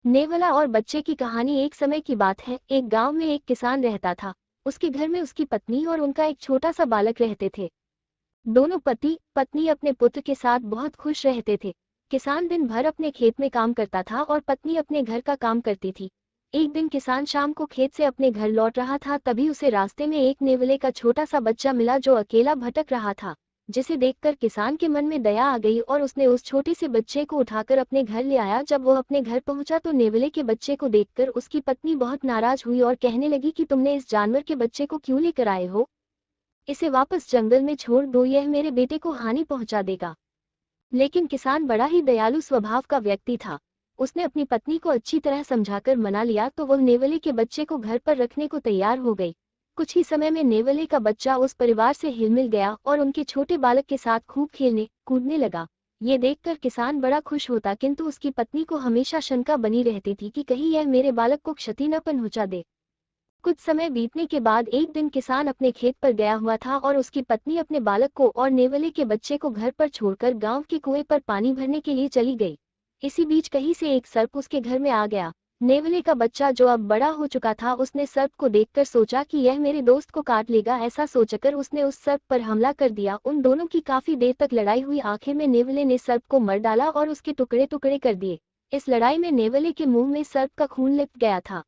नेवला और बच्चे की कहानी। एक समय की बात है, एक गांव में एक किसान रहता था। उसके घर में उसकी पत्नी और उनका एक छोटा सा बालक रहते थे। दोनों पति पत्नी अपने पुत्र के साथ बहुत खुश रहते थे। किसान दिन भर अपने खेत में काम करता था और पत्नी अपने घर का काम करती थी। एक दिन किसान शाम को खेत से अपने घर लौट रहा था, तभी उसे रास्ते में एक नेवले का छोटा सा बच्चा मिला जो अकेला भटक रहा था। जिसे देखकर किसान के मन में दया आ गई और उसने उस छोटे से बच्चे को उठाकर अपने घर ले आया। जब वो अपने घर पहुंचा तो नेवले के बच्चे को देखकर उसकी पत्नी बहुत नाराज हुई और कहने लगी कि तुमने इस जानवर के बच्चे को क्यों लेकर आए हो? इसे वापस जंगल में छोड़ दो, यह मेरे बेटे को हानि पहुंचा देगा। लेकिन किसान बड़ा ही दयालु स्वभाव का व्यक्ति था। उसने अपनी पत्नी को अच्छी तरह समझाकर मना लिया तो वह नेवले के बच्चे को घर पर रखने को तैयार हो गई। कुछ ही समय में नेवले का बच्चा उस परिवार से हिलमिल गया और उनके छोटे बालक के साथ खूब खेलने कूदने लगा। ये देखकर किसान बड़ा खुश होता, किंतु उसकी पत्नी को हमेशा शंका बनी रहती थी कि कहीं यह मेरे बालक को क्षति न पहुंचा दे। कुछ समय बीतने के बाद एक दिन किसान अपने खेत पर गया हुआ था और उसकी पत्नी अपने बालक को और नेवले के बच्चे को घर पर छोड़कर गांव के कुएं पर पानी भरने के लिए चली गई। इसी बीच कहीं से एक सर्प उसके घर में आ गया। नेवले का बच्चा जो अब बड़ा हो चुका था, उसने सर्प को देखकर सोचा कि यह मेरे दोस्त को काट लेगा। ऐसा सोचकर उसने उस सर्प पर हमला कर दिया। उन दोनों की काफी देर तक लड़ाई हुई। आखिर में नेवले ने सर्प को मर डाला और उसके टुकड़े टुकड़े कर दिए। इस लड़ाई में नेवले के मुंह में सर्प का खून लिपट गया था।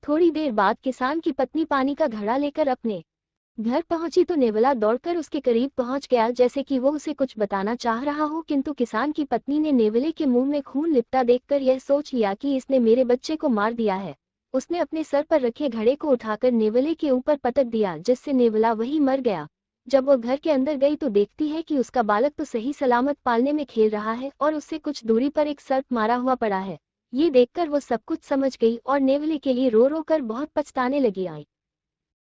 थोड़ी देर बाद किसान की पत्नी पानी का घड़ा लेकर अपने घर पहुंची तो नेवला दौड़कर उसके करीब पहुंच गया, जैसे कि वो उसे कुछ बताना चाह रहा हो। किंतु किसान की पत्नी ने नेवले के मुंह में खून लिपटा देखकर यह सोच लिया कि इसने मेरे बच्चे को मार दिया है। उसने अपने सर पर रखे घड़े को उठाकर नेवले के ऊपर पटक दिया, जिससे नेवला वहीं मर गया। जब वो घर के अंदर गई तो देखती है कि उसका बालक तो सही सलामत पालने में खेल रहा है और उससे कुछ दूरी पर एक सर्प मारा हुआ पड़ा है। ये देखकर वो सब कुछ समझ गई और नेवले के लिए रो रो कर बहुत पछताने लगी। आई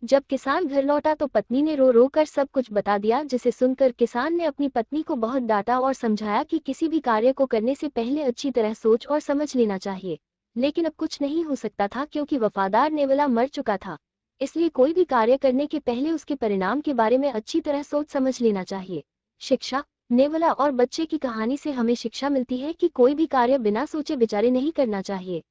जब किसान घर लौटा तो पत्नी ने रो रो कर सब कुछ बता दिया, जिसे सुनकर किसान ने अपनी पत्नी को बहुत डांटा और समझाया कि किसी भी कार्य को करने से पहले अच्छी तरह सोच और समझ लेना चाहिए। लेकिन अब कुछ नहीं हो सकता था, क्योंकि वफादार नेवला मर चुका था। इसलिए कोई भी कार्य करने के पहले उसके परिणाम के बारे में अच्छी तरह सोच समझ लेना चाहिए। शिक्षा। नेवला और बच्चे की कहानी से हमें शिक्षा मिलती है कि कोई भी कार्य बिना सोचे विचारे नहीं करना चाहिए।